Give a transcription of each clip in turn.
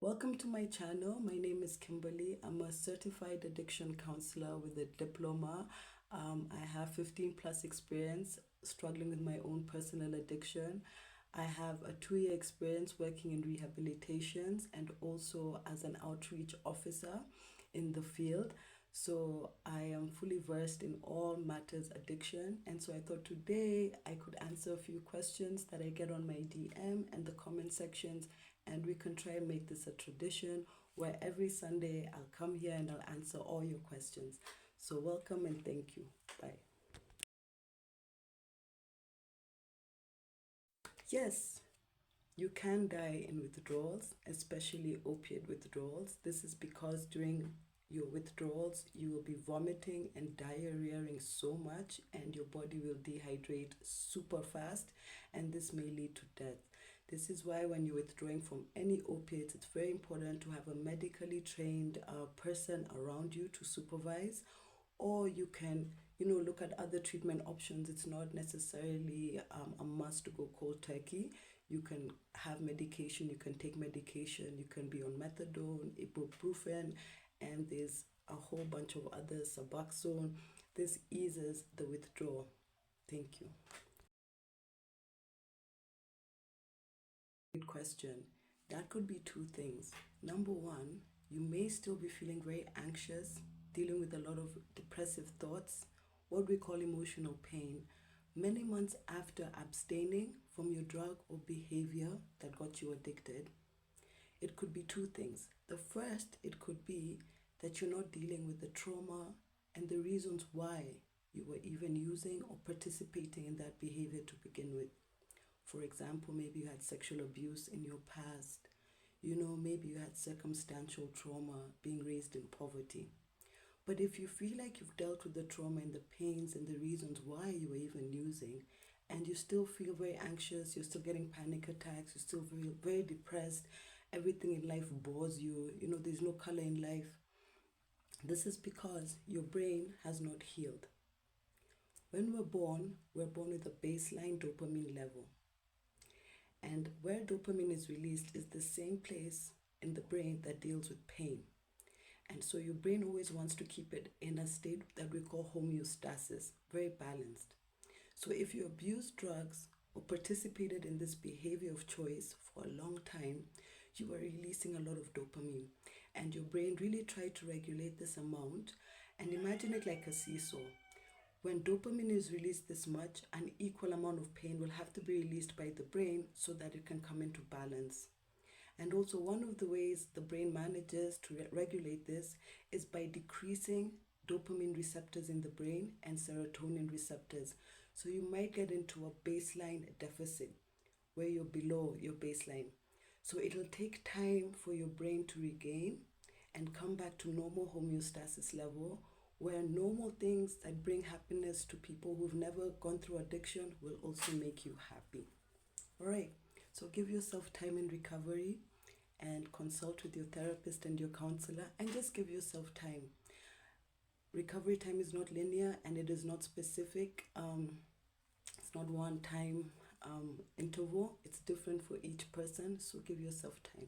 Welcome to my channel. My name is Kimberly. I'm a certified addiction counselor with a diploma. I have 15 plus experience struggling with my own personal addiction. I have a 2-year experience working in rehabilitations and also as an outreach officer in the field. So I am fully versed in all matters addiction. And so I thought today I could answer a few questions that I get on my DM and the comment sections, and we can try and make this a tradition where every Sunday I'll come here and I'll answer all your questions. So welcome and thank you. Bye. Yes, you can die in withdrawals, especially opiate withdrawals. This is because during your withdrawals, you will be vomiting and diarrheaing so much, and your body will dehydrate super fast, and this may lead to death. This is why when you're withdrawing from any opiates, it's very important to have a medically trained person around you to supervise, or you can look at other treatment options. It's not necessarily a must to go cold turkey. You can have medication, you can take medication, you can be on methadone, ibuprofen, and there's a whole bunch of others, Suboxone. This eases the withdrawal. Thank you. Good question. That could be two things. Number one, you may still be feeling very anxious, dealing with a lot of depressive thoughts, what we call emotional pain, many months after abstaining from your drug or behavior that got you addicted. It could be two things. The first, it could be that you're not dealing with the trauma and the reasons why you were even using or participating in that behavior to begin with. For example, maybe you had sexual abuse in your past. Maybe you had circumstantial trauma, being raised in poverty. But if you feel like you've dealt with the trauma and the pains and the reasons why you were even using, and you still feel very anxious, you're still getting panic attacks, you still feel very depressed, everything in life bores you, there's no color in life, this is because your brain has not healed. When we're born with a baseline dopamine level. And where dopamine is released is the same place in the brain that deals with pain. And so your brain always wants to keep it in a state that we call homeostasis, very balanced. So if you abuse drugs or participated in this behavior of choice for a long time, you are releasing a lot of dopamine. And your brain really tried to regulate this amount. And imagine it like a seesaw. When dopamine is released this much, an equal amount of pain will have to be released by the brain so that it can come into balance. And also, one of the ways the brain manages to regulate this is by decreasing dopamine receptors in the brain and serotonin receptors. So you might get into a baseline deficit where you're below your baseline. So it'll take time for your brain to regain and come back to normal homeostasis level, where normal things that bring happiness to people who've never gone through addiction will also make you happy. All right, so give yourself time in recovery and consult with your therapist and your counselor, and just give yourself time. Recovery time is not linear and it is not specific. It's not one time interval. It's different for each person, so give yourself time.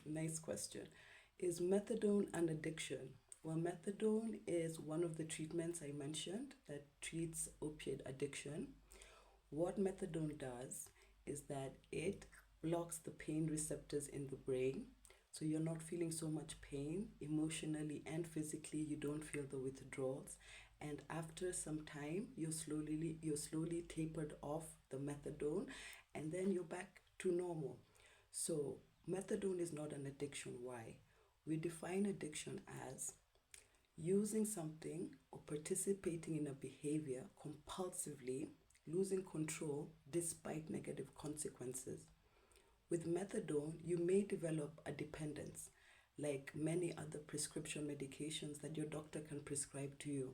Nice question. Is methadone an addiction? Well, methadone is one of the treatments I mentioned that treats opiate addiction. What methadone does is that it blocks the pain receptors in the brain. So you're not feeling so much pain emotionally and physically. You don't feel the withdrawals. And after some time, you're slowly tapered off the methadone, and then you're back to normal. So methadone is not an addiction. Why? We define addiction as using something or participating in a behavior compulsively, losing control despite negative consequences. With methadone, you may develop a dependence, like many other prescription medications that your doctor can prescribe to you.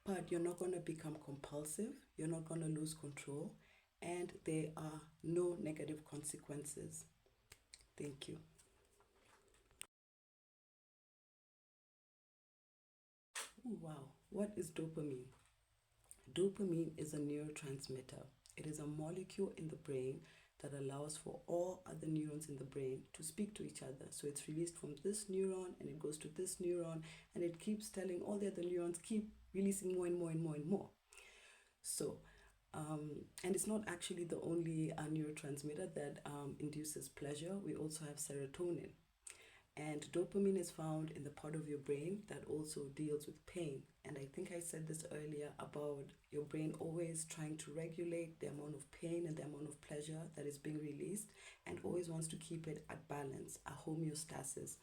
But you're not going to become compulsive, you're not going to lose control, and there are no negative consequences. Thank you. Ooh, wow, what is dopamine? Dopamine is a neurotransmitter. It is a molecule in the brain that allows for all other neurons in the brain to speak to each other. So it's released from this neuron and it goes to this neuron, and it keeps telling all the other neurons, keep releasing more and more and more and more. So, and it's not actually the only neurotransmitter that induces pleasure. We also have serotonin. And dopamine is found in the part of your brain that also deals with pain. And I think I said this earlier about your brain always trying to regulate the amount of pain and the amount of pleasure that is being released, and always wants to keep it at balance, a homeostasis.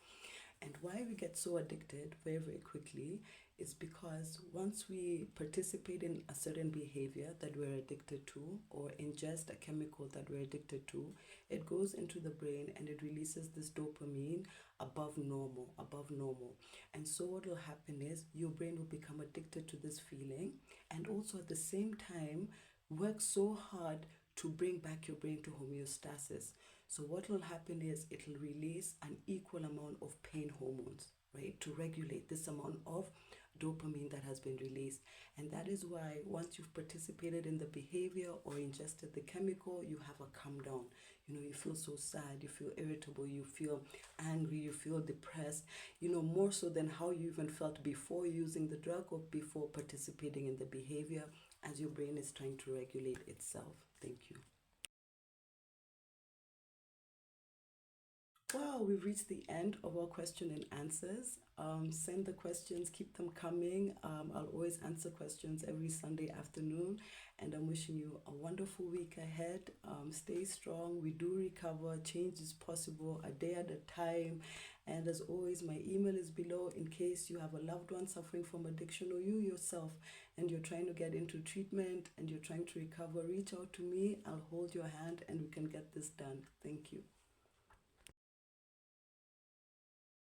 And why we get so addicted very, very quickly is because once we participate in a certain behavior that we're addicted to, or ingest a chemical that we're addicted to, it goes into the brain and it releases this dopamine above normal, above normal. And so what will happen is your brain will become addicted to this feeling, and also at the same time work so hard to bring back your brain to homeostasis. So what will happen is it will release an equal amount of pain hormones, right, to regulate this amount of dopamine that has been released. And that is why once you've participated in the behavior or ingested the chemical, you have a come down. You know, you feel so sad, you feel irritable, you feel angry, you feel depressed, you know, more so than how you even felt before using the drug or before participating in the behavior, as your brain is trying to regulate itself. Thank you. Well, we've reached the end of our question and answers. Send the questions, keep them coming. I'll always answer questions every Sunday afternoon, and I'm wishing you a wonderful week ahead. Stay strong. We do recover. Change is possible a day at a time. And as always, my email is below in case you have a loved one suffering from addiction, or you yourself and you're trying to get into treatment and you're trying to recover. Reach out to me. I'll hold your hand and we can get this done. Thank you.